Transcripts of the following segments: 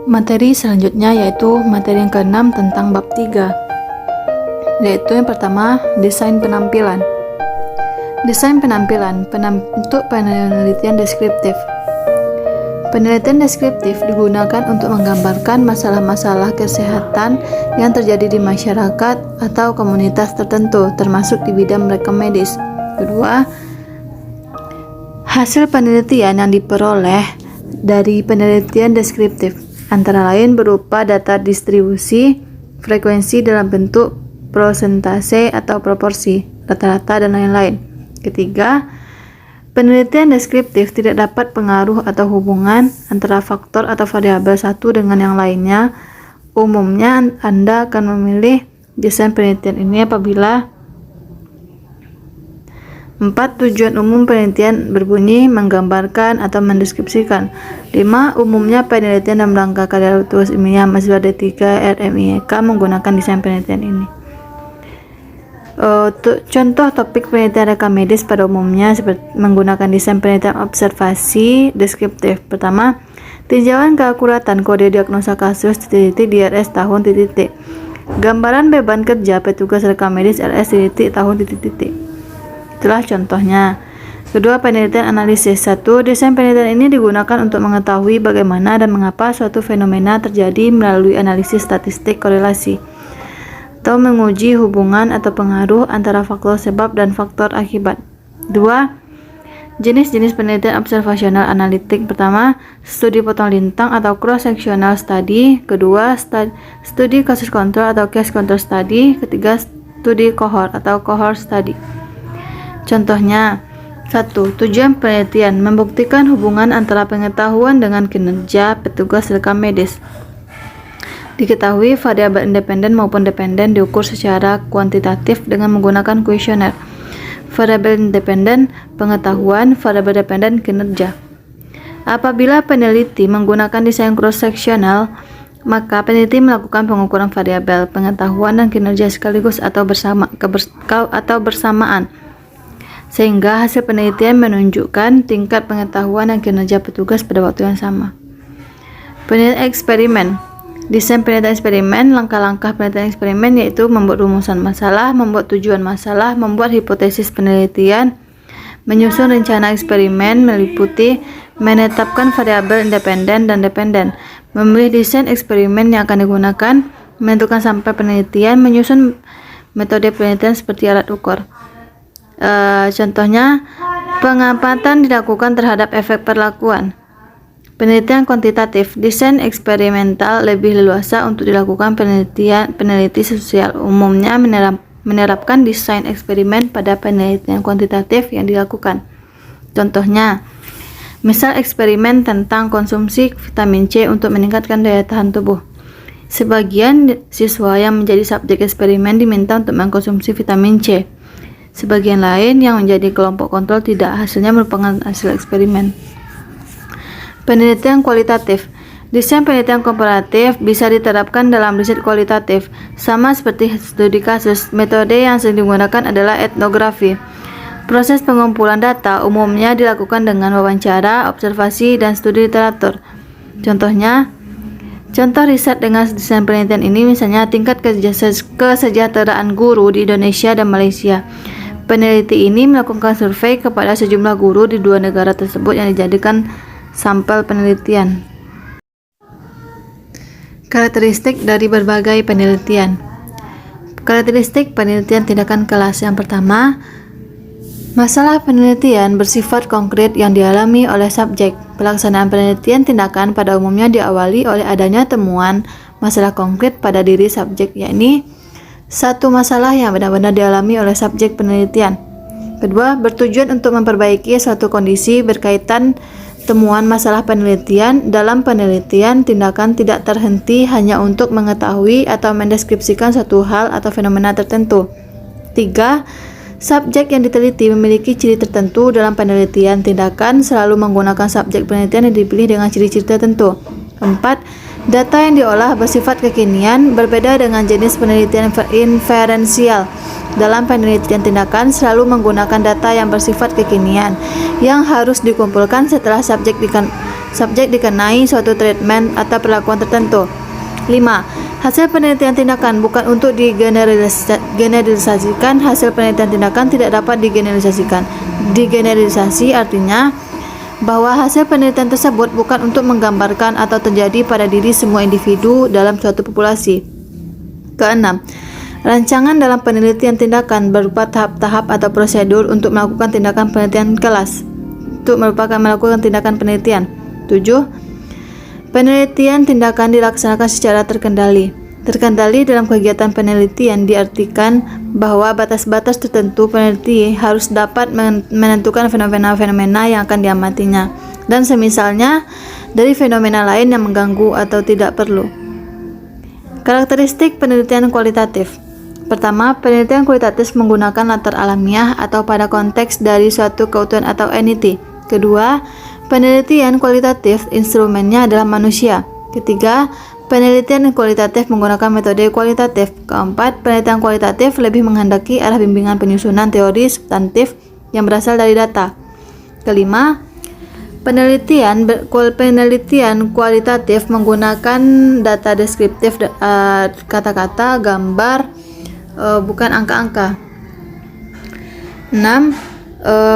Materi selanjutnya yaitu materi yang ke-6 tentang bab 3, yaitu yang pertama, desain penampilan. Desain penampilan untuk penelitian deskriptif. Penelitian deskriptif digunakan untuk menggambarkan masalah-masalah kesehatan yang terjadi di masyarakat atau komunitas tertentu, termasuk di bidang rekam medis. Kedua, hasil penelitian yang diperoleh dari penelitian deskriptif antara lain berupa data distribusi frekuensi dalam bentuk persentase atau proporsi, rata-rata, dan lain-lain. Ketiga, penelitian deskriptif tidak dapat pengaruh atau hubungan antara faktor atau variabel satu dengan yang lainnya. Umumnya Anda akan memilih desain penelitian ini apabila 4. Tujuan umum penelitian berbunyi menggambarkan atau mendeskripsikan. 5. Umumnya penelitian dalam rangka karya tulis ilmiah mahasiswa D3 RMIK menggunakan desain penelitian ini. Contoh topik penelitian rekam medis pada umumnya seperti menggunakan desain penelitian observasi deskriptif. Pertama, tinjauan keakuratan kode diagnosa kasus DRS tahun . Gambaran beban kerja petugas rekam medis RS tahun . Itulah contohnya. Kedua, penelitian analisis. 1. Desain penelitian ini digunakan untuk mengetahui bagaimana dan mengapa suatu fenomena terjadi melalui analisis statistik korelasi, atau menguji hubungan atau pengaruh antara faktor sebab dan faktor akibat. 2. Jenis-jenis penelitian observasional analitik. Pertama, studi potong lintang atau cross-sectional study. Kedua, studi kasus kontrol atau case control study. Ketiga, studi cohort atau cohort study. Contohnya, 1. Tujuan penelitian membuktikan hubungan antara pengetahuan dengan kinerja petugas rekam medis. Diketahui variabel independen maupun dependen diukur secara kuantitatif dengan menggunakan kuesioner. Variabel independen pengetahuan, variabel dependen kinerja. Apabila peneliti menggunakan desain cross-sectional, maka peneliti melakukan pengukuran variabel pengetahuan dan kinerja sekaligus atau bersamaan, sehingga hasil penelitian menunjukkan tingkat pengetahuan dan kinerja petugas pada waktu yang sama. Penelitian eksperimen. Desain penelitian eksperimen. Langkah-langkah penelitian eksperimen yaitu membuat rumusan masalah, membuat tujuan masalah, membuat hipotesis penelitian, menyusun rencana eksperimen, meliputi menetapkan variabel independen dan dependen, memilih desain eksperimen yang akan digunakan, menentukan sampel penelitian, menyusun metode penelitian seperti alat ukur. Contohnya, pengamatan dilakukan terhadap efek perlakuan. Penelitian kuantitatif. Desain eksperimental lebih leluasa untuk dilakukan peneliti sosial. Umumnya menerapkan desain eksperimen pada penelitian kuantitatif yang dilakukan. Contohnya, misal eksperimen tentang konsumsi vitamin C untuk meningkatkan daya tahan tubuh. Sebagian siswa yang menjadi subjek eksperimen diminta untuk mengkonsumsi vitamin C. Sebagian lain yang menjadi kelompok kontrol tidak, hasilnya merupakan hasil eksperimen. Penelitian kualitatif. Desain penelitian komparatif bisa diterapkan dalam riset kualitatif. Sama seperti studi kasus, metode yang sering digunakan adalah etnografi. Proses pengumpulan data umumnya dilakukan dengan wawancara, observasi, dan studi literatur. Contoh riset dengan desain penelitian ini misalnya tingkat kesejahteraan guru di Indonesia dan Malaysia. Peneliti ini melakukan survei kepada sejumlah guru di dua negara tersebut yang dijadikan sampel penelitian. Karakteristik dari berbagai penelitian. Karakteristik penelitian tindakan kelas. Yang pertama, masalah penelitian bersifat konkret yang dialami oleh subjek. Pelaksanaan penelitian tindakan pada umumnya diawali oleh adanya temuan masalah konkret pada diri subjek, yakni satu masalah yang benar-benar dialami oleh subjek penelitian. Kedua, bertujuan untuk memperbaiki suatu kondisi berkaitan temuan masalah penelitian. Dalam penelitian, tindakan tidak terhenti hanya untuk mengetahui atau mendeskripsikan suatu hal atau fenomena tertentu. 3. Subjek yang diteliti memiliki ciri tertentu. Dalam penelitian, tindakan selalu menggunakan subjek penelitian yang dipilih dengan ciri-ciri tertentu. 4. Data yang diolah bersifat kekinian, berbeda dengan jenis penelitian inferensial. Dalam penelitian tindakan selalu menggunakan data yang bersifat kekinian, yang harus dikumpulkan setelah subjek Subjek dikenai suatu treatment atau perlakuan tertentu. 5. Hasil penelitian tindakan bukan untuk digeneralisasikan. Hasil penelitian tindakan tidak dapat digeneralisasikan. Digeneralisasi artinya bahwa hasil penelitian tersebut bukan untuk menggambarkan atau terjadi pada diri semua individu dalam suatu populasi. Keenam, rancangan dalam penelitian tindakan berupa tahap-tahap atau prosedur untuk melakukan tindakan penelitian kelas. Melakukan tindakan penelitian. 7. Penelitian tindakan dilaksanakan secara terkendali. Terkendali dalam kegiatan penelitian diartikan bahwa batas-batas tertentu peneliti harus dapat menentukan fenomena-fenomena yang akan diamatinya dan semisalnya dari fenomena lain yang mengganggu atau tidak perlu. Karakteristik penelitian kualitatif. Pertama, penelitian kualitatif menggunakan latar alamiah atau pada konteks dari suatu keutuhan atau entity. Kedua, penelitian kualitatif instrumennya adalah manusia. Ketiga, penelitian kualitatif menggunakan metode kualitatif. Keempat, penelitian kualitatif lebih menghendaki arah bimbingan penyusunan teori substantif yang berasal dari data. Kelima, penelitian kualitatif menggunakan data deskriptif, kata-kata, gambar, bukan angka-angka. 6.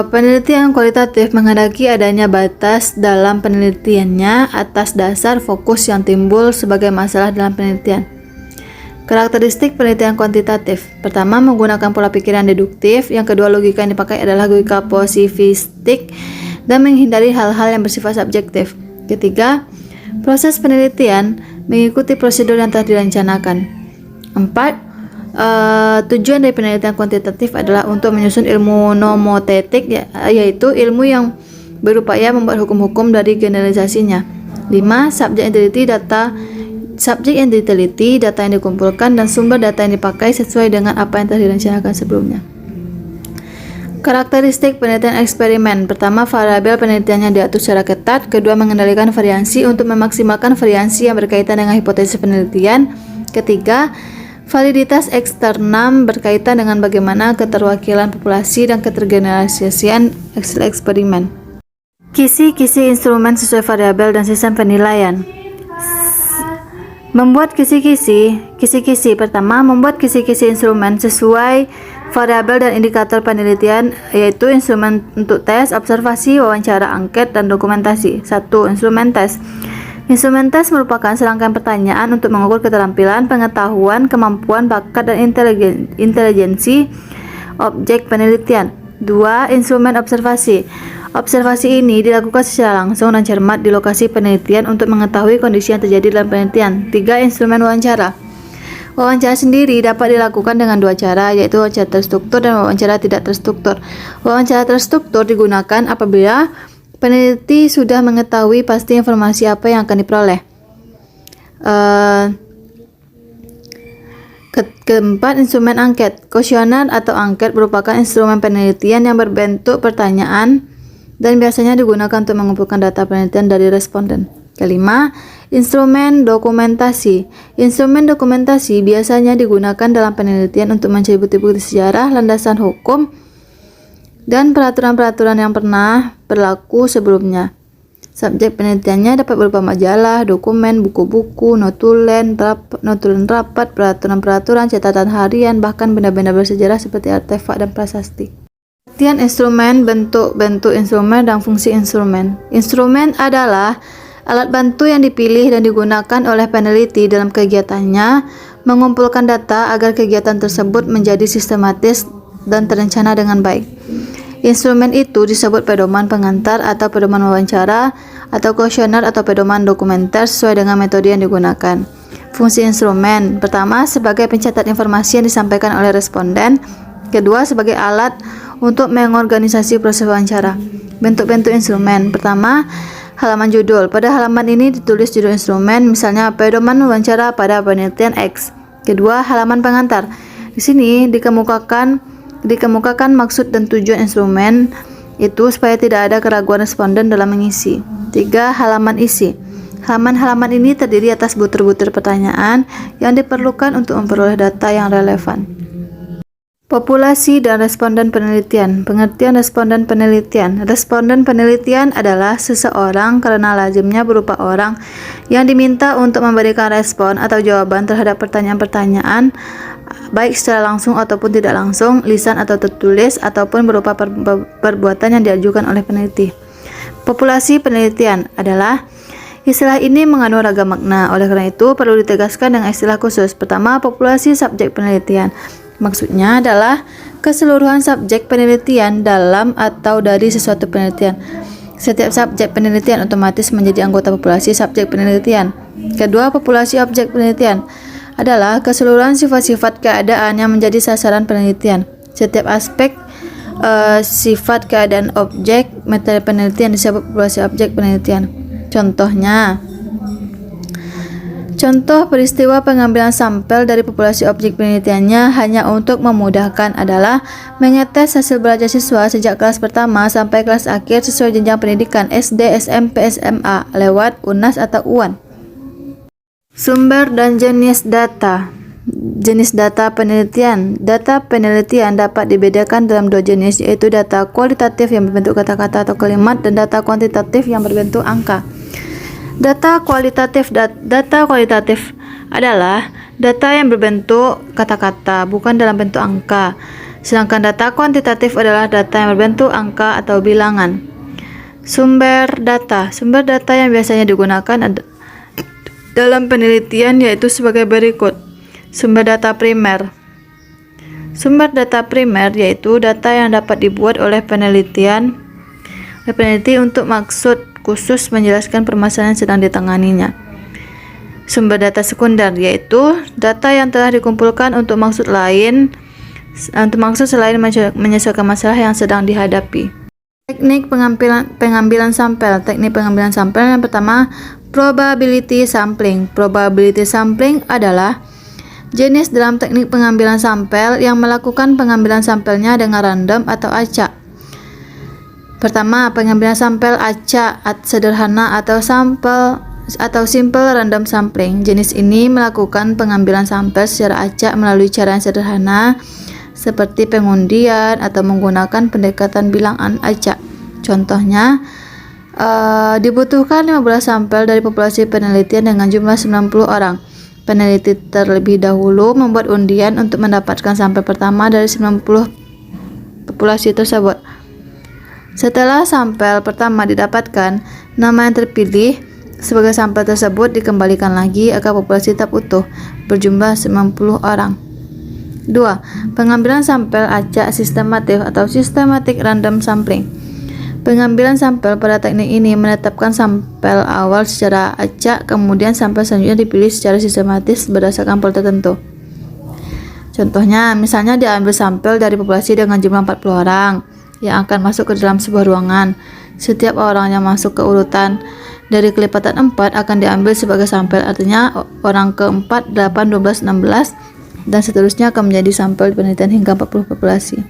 Penelitian kualitatif menghendaki adanya batas dalam penelitiannya atas dasar fokus yang timbul sebagai masalah dalam penelitian. Karakteristik penelitian kuantitatif. Pertama, menggunakan pola pikiran deduktif. Yang kedua, logika yang dipakai adalah logika positivistik dan menghindari hal-hal yang bersifat subjektif. Ketiga, proses penelitian mengikuti prosedur yang telah direncanakan. 4. Tujuan dari penelitian kuantitatif adalah untuk menyusun ilmu nomotetik, yaitu ilmu yang berupaya membuat hukum-hukum dari generalisasinya. 5. Subjek yang diteliti, data yang dikumpulkan, dan sumber data yang dipakai sesuai dengan apa yang telah direncanakan sebelumnya. Karakteristik penelitian eksperimen. Pertama, variabel penelitiannya diatur secara ketat. Kedua, mengendalikan variansi untuk memaksimalkan variansi yang berkaitan dengan hipotesis penelitian. Ketiga, validitas eksternal berkaitan dengan bagaimana keterwakilan populasi dan ketergeneralisasian eksperimen. Kisi-kisi instrumen sesuai variabel dan sistem penilaian. Membuat kisi-kisi. Pertama, membuat kisi-kisi instrumen sesuai variabel dan indikator penelitian, yaitu instrumen untuk tes, observasi, wawancara, angket, dan dokumentasi. 1. Instrumen tes. Instrumen tes merupakan serangkaian pertanyaan untuk mengukur keterampilan, pengetahuan, kemampuan, bakat, dan intelijensi objek penelitian. 2. Instrumen observasi. Observasi ini dilakukan secara langsung dan cermat di lokasi penelitian untuk mengetahui kondisi yang terjadi dalam penelitian. 3. Instrumen wawancara. Wawancara sendiri dapat dilakukan dengan dua cara, yaitu wawancara terstruktur dan wawancara tidak terstruktur. Wawancara terstruktur digunakan apabila peneliti sudah mengetahui pasti informasi apa yang akan diperoleh. Keempat, instrumen angket. Kuesioner atau angket merupakan instrumen penelitian yang berbentuk pertanyaan dan biasanya digunakan untuk mengumpulkan data penelitian dari responden. Kelima, instrumen dokumentasi. Instrumen dokumentasi biasanya digunakan dalam penelitian untuk mencari bukti-bukti sejarah, landasan hukum, dan peraturan-peraturan yang pernah berlaku sebelumnya. Subjek penelitiannya dapat berupa majalah, dokumen, buku-buku, notulen rapat, peraturan-peraturan, catatan harian, bahkan benda-benda bersejarah seperti artefak dan prasasti. Pengertian instrumen, bentuk-bentuk instrumen, dan fungsi instrumen. Instrumen adalah alat bantu yang dipilih dan digunakan oleh peneliti dalam kegiatannya mengumpulkan data agar kegiatan tersebut menjadi sistematis dan terencana dengan baik. Instrumen itu disebut pedoman pengantar atau pedoman wawancara atau kuesioner atau pedoman dokumenter sesuai dengan metode yang digunakan. Fungsi instrumen. Pertama, sebagai pencatat informasi yang disampaikan oleh responden. Kedua, sebagai alat untuk mengorganisasi proses wawancara. Bentuk-bentuk instrumen. Pertama, halaman judul. Pada halaman ini ditulis judul instrumen, misalnya pedoman wawancara pada penelitian X. Kedua, halaman pengantar. Di sini dikemukakan maksud dan tujuan instrumen itu supaya tidak ada keraguan responden dalam mengisi. 3. Halaman isi. Halaman-halaman ini terdiri atas butir-butir pertanyaan yang diperlukan untuk memperoleh data yang relevan. Populasi dan responden penelitian. Pengertian responden penelitian. Responden penelitian adalah seseorang karena lazimnya berupa orang yang diminta untuk memberikan respon atau jawaban terhadap pertanyaan-pertanyaan baik secara langsung ataupun tidak langsung, lisan atau tertulis, ataupun berupa perbuatan yang diajukan oleh peneliti. Populasi penelitian adalah istilah ini mengandung ragam makna. Oleh karena itu perlu ditegaskan dengan istilah khusus. Pertama, populasi subjek penelitian. Maksudnya adalah keseluruhan subjek penelitian dalam atau dari sesuatu penelitian. Setiap subjek penelitian otomatis menjadi anggota populasi subjek penelitian. Kedua, populasi objek penelitian adalah keseluruhan sifat-sifat keadaan yang menjadi sasaran penelitian. Setiap aspek sifat keadaan objek materi penelitian disebut populasi objek penelitian. Contoh peristiwa pengambilan sampel dari populasi objek penelitiannya hanya untuk memudahkan adalah mengetes hasil belajar siswa sejak kelas pertama sampai kelas akhir sesuai jenjang pendidikan SD, SMP, SMA lewat UNAS atau UAN. Sumber dan jenis data. Jenis data penelitian. Data penelitian dapat dibedakan dalam dua jenis, yaitu data kualitatif yang berbentuk kata-kata atau kalimat dan data kuantitatif yang berbentuk angka. Data kualitatif adalah data yang berbentuk kata-kata, bukan dalam bentuk angka. Sedangkan data kuantitatif adalah data yang berbentuk angka atau bilangan. Sumber data yang biasanya digunakan dalam penelitian yaitu sebagai berikut. Sumber data primer. Sumber data primer yaitu data yang dapat dibuat oleh peneliti untuk maksud khusus menjelaskan permasalahan yang sedang ditanganinya. Sumber data sekunder yaitu data yang telah dikumpulkan untuk maksud selain menyelesaikan masalah yang sedang dihadapi. Teknik pengambilan sampel. Teknik pengambilan sampel yang pertama, probability sampling. Probability sampling adalah jenis dalam teknik pengambilan sampel yang melakukan pengambilan sampelnya dengan random atau acak. Pertama, pengambilan sampel acak sederhana atau simple random sampling. Jenis ini melakukan pengambilan sampel secara acak melalui cara yang sederhana seperti pengundian atau menggunakan pendekatan bilangan acak. Contohnya, dibutuhkan 15 sampel dari populasi penelitian dengan jumlah 90 orang. Peneliti terlebih dahulu membuat undian untuk mendapatkan sampel pertama dari 90 populasi tersebut. Setelah sampel pertama didapatkan, nama yang terpilih sebagai sampel tersebut dikembalikan lagi agar populasi tetap utuh berjumlah 90 orang. 2. Pengambilan sampel acak sistematif atau systematic random sampling. Pengambilan sampel pada teknik ini menetapkan sampel awal secara acak, kemudian sampel selanjutnya dipilih secara sistematis berdasarkan pola tertentu. Contohnya, misalnya diambil sampel dari populasi dengan jumlah 40 orang yang akan masuk ke dalam sebuah ruangan. Setiap orang yang masuk ke urutan dari kelipatan 4 akan diambil sebagai sampel, artinya orang ke-4, 8, 12, 16 dan seterusnya akan menjadi sampel penelitian hingga 40 populasi.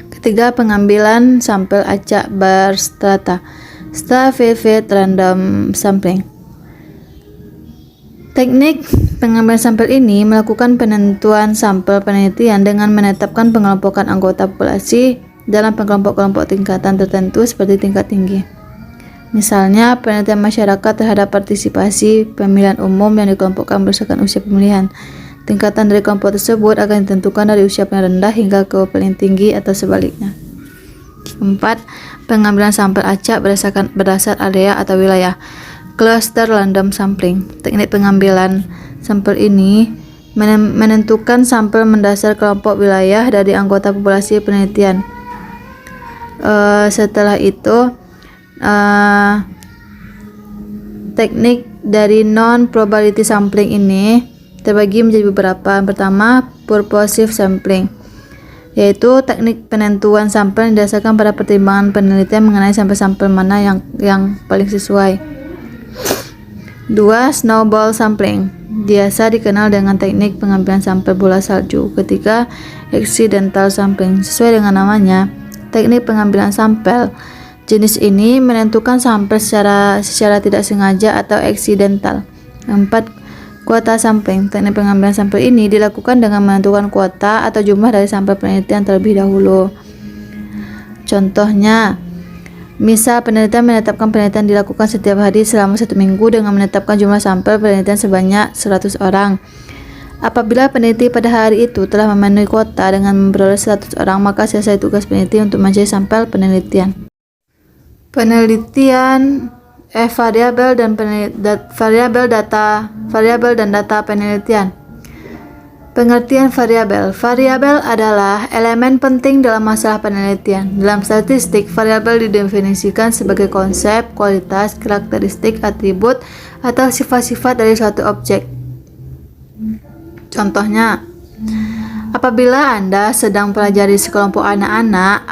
Ketiga, pengambilan sampel acak berstrata, stratified random sampling. Teknik pengambilan sampel ini melakukan penentuan sampel penelitian dengan menetapkan pengelompokan anggota populasi dalam kelompok-kelompok tingkatan tertentu seperti tingkat tinggi. Misalnya, penelitian masyarakat terhadap partisipasi pemilihan umum yang dikelompokkan berdasarkan usia pemilihan. Tingkatan dari kelompok tersebut akan ditentukan dari usia paling rendah hingga ke paling tinggi atau sebaliknya. 4. Pengambilan sampel acak berdasar area atau wilayah. Cluster random sampling. Teknik pengambilan sampel ini menentukan sampel mendasar kelompok wilayah dari anggota populasi penelitian. Setelah itu, teknik dari non-probability sampling ini terbagi menjadi beberapa. Yang pertama, purposive sampling, yaitu teknik penentuan sampel yang didasarkan pada pertimbangan penelitian mengenai sampel-sampel mana yang paling sesuai. 2. Snowball sampling, biasa dikenal dengan teknik pengambilan sampel bola salju. Ketiga, accidental sampling, sesuai dengan namanya, teknik pengambilan sampel jenis ini menentukan sampel secara tidak sengaja atau accidental. 4. Kuota sampling. Teknik pengambilan sampel ini dilakukan dengan menentukan kuota atau jumlah dari sampel penelitian terlebih dahulu. Contohnya, misal penelitian menetapkan penelitian dilakukan setiap hari selama 1 minggu dengan menetapkan jumlah sampel penelitian sebanyak 100 orang. Apabila peneliti pada hari itu telah memenuhi kuota dengan memperoleh 100 orang, maka selesai tugas peneliti untuk mencari sampel penelitian. Variabel dan data penelitian. Pengertian variabel. Variabel adalah elemen penting dalam masalah penelitian. Dalam statistik, variabel didefinisikan sebagai konsep, kualitas, karakteristik, atribut, atau sifat-sifat dari suatu objek. Contohnya, apabila Anda sedang pelajari sekelompok anak-anak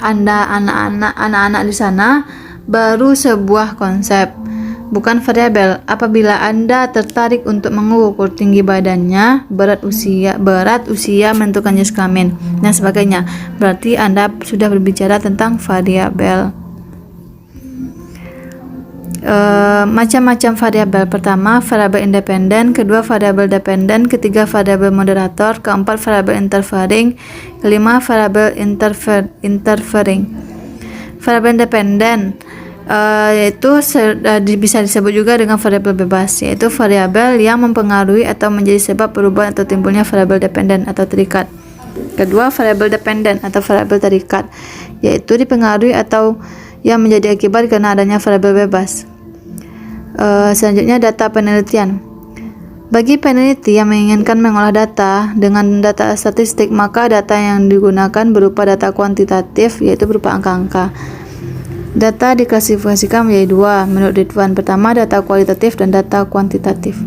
di sana baru sebuah konsep, bukan variabel. Apabila Anda tertarik untuk mengukur tinggi badannya, berat usia, menentukan jenis kelamin, dan sebagainya, berarti Anda sudah berbicara tentang variabel. Macam-macam variabel. Pertama, variabel independen. Kedua, variabel dependen. Ketiga, variabel moderator. Keempat, variabel interfering. Kelima, variabel interfering. Variabel independen yaitu bisa disebut juga dengan variabel bebas, yaitu variabel yang mempengaruhi atau menjadi sebab perubahan atau timbulnya variabel dependen atau terikat. Kedua, variabel dependen atau variabel terikat, yaitu dipengaruhi atau yang menjadi akibat karena adanya variabel bebas. Selanjutnya, data penelitian. Bagi peneliti yang menginginkan mengolah data dengan data statistik, maka data yang digunakan berupa data kuantitatif, yaitu berupa angka-angka. Data diklasifikasikan menjadi dua menurut Ridwan. Pertama, data kualitatif dan data kuantitatif.